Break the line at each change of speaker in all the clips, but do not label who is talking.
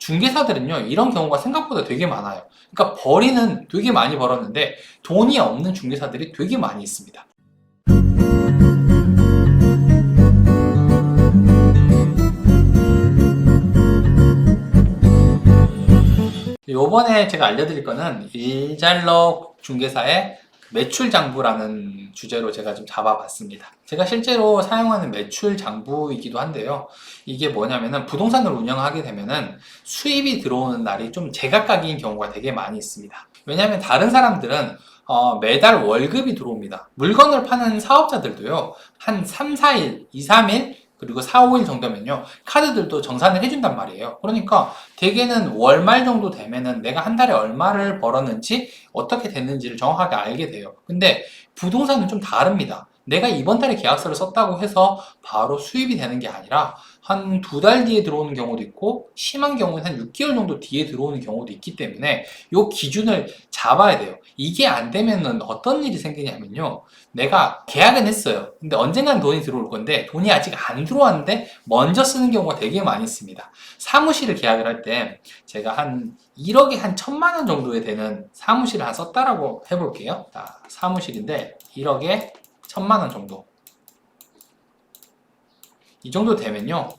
중개사들은요, 이런 경우가 생각보다 되게 많아요. 그러니까 벌이는 되게 많이 벌었는데 돈이 없는 중개사들이 되게 많이 있습니다. 요번에 제가 알려드릴 거는 일잘러 중개사의 매출 장부라는 주제로 제가 좀 잡아봤습니다. 제가 실제로 사용하는 매출 장부이기도 한데요. 이게 뭐냐면은 부동산을 운영하게 되면은 수입이 들어오는 날이 좀 제각각인 경우가 되게 많이 있습니다. 왜냐하면 다른 사람들은 매달 월급이 들어옵니다. 물건을 파는 사업자들도요, 한 3, 4일, 2, 3일, 그리고 4, 5일 정도면요, 카드들도 정산을 해준단 말이에요. 그러니까 대개는 월말 정도 되면은 내가 한 달에 얼마를 벌었는지 어떻게 됐는지를 정확하게 알게 돼요. 근데 부동산은 좀 다릅니다. 내가 이번 달에 계약서를 썼다고 해서 바로 수입이 되는 게 아니라 한 2달 뒤에 들어오는 경우도 있고, 심한 경우는 한 6개월 정도 뒤에 들어오는 경우도 있기 때문에 이 기준을 잡아야 돼요. 이게 안 되면은 어떤 일이 생기냐면요, 내가 계약은 했어요. 근데 언젠간 돈이 들어올 건데 돈이 아직 안 들어왔는데 먼저 쓰는 경우가 되게 많이 있습니다. 사무실을 계약을 할 때 제가 한 1억에 한 1,000만 원 정도에 되는 사무실을 한 썼다라고 해볼게요. 자, 사무실인데 1억에 1,000만 원 정도. 이 정도 되면요,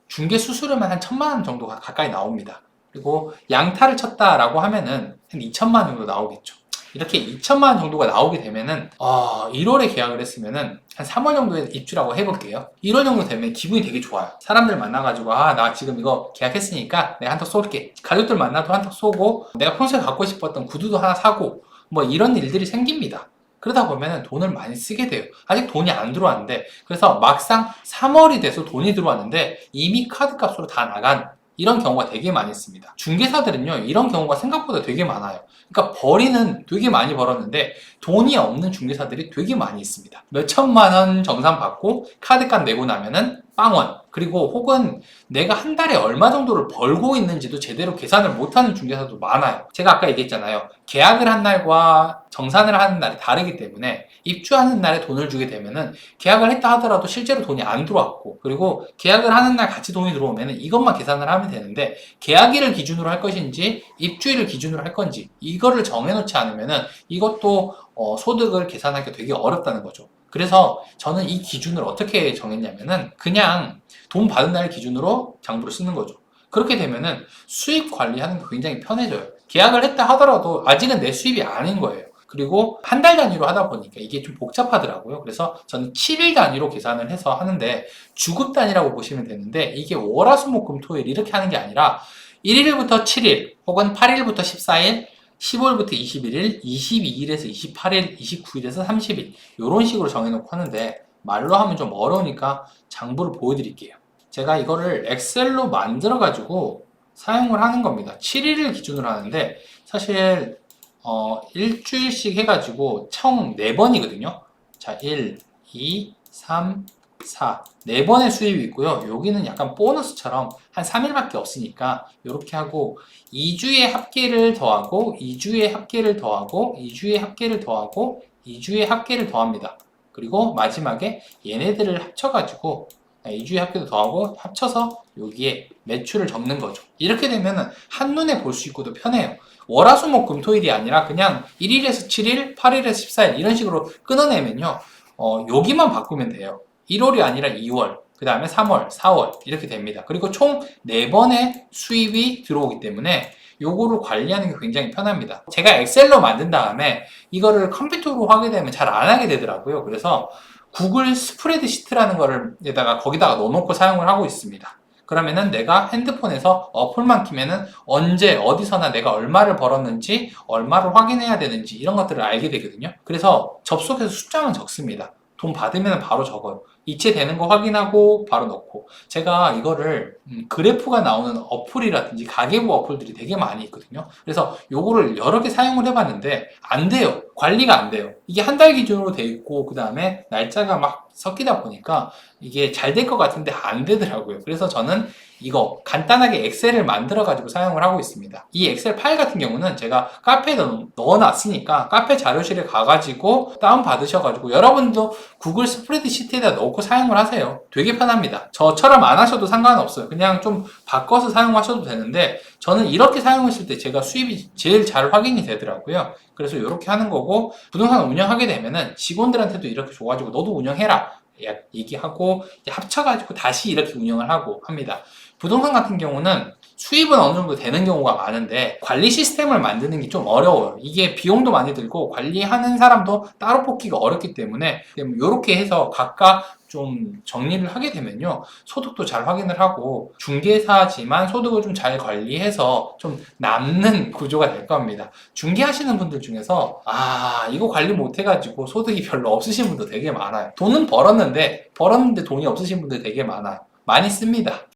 중개 수수료만 한 1,000만 원 정도 가까이 나옵니다. 그리고 양타를 쳤다라고 하면은 한 2천만 원 정도 나오겠죠. 이렇게 2천만 원 정도가 나오게 되면은 1월에 계약을 했으면은 한 3월 정도에 입주라고 해볼게요. 1월 정도 되면 기분이 되게 좋아요. 사람들 만나가지고 나 지금 이거 계약했으니까 내가 한턱 쏠게. 가족들 만나도 한턱 쏘고, 내가 평소에 갖고 싶었던 구두도 하나 사고, 뭐 이런 일들이 생깁니다. 그러다 보면 돈을 많이 쓰게 돼요. 아직 돈이 안 들어왔는데, 그래서 막상 3월이 돼서 돈이 들어왔는데 이미 카드값으로 다 나간 이런 경우가 되게 많이 있습니다. 중개사들은요, 이런 경우가 생각보다 되게 많아요. 그러니까 벌이는 되게 많이 벌었는데 돈이 없는 중개사들이 되게 많이 있습니다. 몇 천만 원 정산 받고 카드값 내고 나면은 빵원. 그리고 혹은 내가 한 달에 얼마 정도를 벌고 있는지도 제대로 계산을 못하는 중개사도 많아요. 제가 아까 얘기했잖아요. 계약을 한 날과 정산을 하는 날이 다르기 때문에 입주하는 날에 돈을 주게 되면은 계약을 했다 하더라도 실제로 돈이 안 들어왔고, 그리고 계약을 하는 날 같이 돈이 들어오면은 이것만 계산을 하면 되는데, 계약일을 기준으로 할 것인지 입주일을 기준으로 할 건지 이거를 정해놓지 않으면은 이것도 소득을 계산하기가 되게 어렵다는 거죠. 그래서 저는 이 기준을 어떻게 정했냐면은 그냥 돈 받은 날 기준으로 장부를 쓰는 거죠. 그렇게 되면은 수입 관리하는 게 굉장히 편해져요. 계약을 했다 하더라도 아직은 내 수입이 아닌 거예요. 그리고 한 달 단위로 하다 보니까 이게 좀 복잡하더라고요. 그래서 저는 7일 단위로 계산을 해서 하는데, 주급 단위라고 보시면 되는데, 이게 월화수목금토일 이렇게 하는 게 아니라 1일부터 7일 혹은 8일부터 14일, 15일부터 21일, 22일에서 28일, 29일에서 30일 이런 식으로 정해놓고 하는데, 말로 하면 좀 어려우니까 장부를 보여드릴게요. 제가 이거를 엑셀로 만들어 가지고 사용을 하는 겁니다. 7일을 기준으로 하는데 사실 일주일씩 해가지고 총 4번이거든요. 자, 1, 2, 3, 4. 4번의 수입이 있고요. 여기는 약간 보너스처럼 한 3일밖에 없으니까 이렇게 하고 2주의 합계를 더하고 2주의 합계를 더하고 2주의 합계를 더하고 2주의 합계를 더합니다. 그리고 마지막에 얘네들을 합쳐가지고 2주의 합계도 더하고 합쳐서 여기에 매출을 적는 거죠. 이렇게 되면 한눈에 볼 수 있고도 편해요. 월화수목금토일이 아니라 그냥 1일에서 7일, 8일에서 14일 이런 식으로 끊어내면요, 여기만 바꾸면 돼요. 1월이 아니라 2월, 그 다음에 3월, 4월 이렇게 됩니다. 그리고 총 4번의 수입이 들어오기 때문에 요거를 관리하는 게 굉장히 편합니다. 제가 엑셀로 만든 다음에 이거를 컴퓨터로 하게 되면 잘 안 하게 되더라고요. 그래서 구글 스프레드시트라는 거를 거기다가 넣어놓고 사용을 하고 있습니다. 그러면은 내가 핸드폰에서 어플만 키면은 언제 어디서나 내가 얼마를 벌었는지, 얼마를 확인해야 되는지 이런 것들을 알게 되거든요. 그래서 접속해서 숫자만 적습니다. 돈 받으면 바로 적어요. 이체되는 거 확인하고 바로 넣고. 제가 이거를 그래프가 나오는 어플이라든지 가계부 어플들이 되게 많이 있거든요. 그래서 요거를 여러 개 사용을 해봤는데 안 돼요. 관리가 안 돼요. 이게 한 달 기준으로 돼 있고 그 다음에 날짜가 막 섞이다 보니까 이게 잘 될 것 같은데 안 되더라고요. 그래서 저는 이거 간단하게 엑셀을 만들어 가지고 사용을 하고 있습니다. 이 엑셀 파일 같은 경우는 제가 카페에 넣어놨으니까 카페 자료실에 가가지고 다운 받으셔가지고 여러분도 구글 스프레드시트에다 넣고 사용을 하세요. 되게 편합니다. 저처럼 안 하셔도 상관없어요. 그냥 좀 바꿔서 사용하셔도 되는데 저는 이렇게 사용했을 때 제가 수입이 제일 잘 확인이 되더라고요. 그래서 이렇게 하는 거고, 부동산 운영하게 되면은 직원들한테도 이렇게 줘가지고 너도 운영해라 얘기하고 합쳐가지고 다시 이렇게 운영을 하고 합니다. 부동산 같은 경우는 수입은 어느 정도 되는 경우가 많은데 관리 시스템을 만드는 게 좀 어려워요. 이게 비용도 많이 들고 관리하는 사람도 따로 뽑기가 어렵기 때문에 이렇게 해서 각각 좀 정리를 하게 되면요, 소득도 잘 확인을 하고 중개사지만 소득을 좀 잘 관리해서 좀 남는 구조가 될 겁니다. 중개하시는 분들 중에서 이거 관리 못 해가지고 소득이 별로 없으신 분도 되게 많아요. 돈은 벌었는데 돈이 없으신 분들 되게 많아요. 많이 씁니다.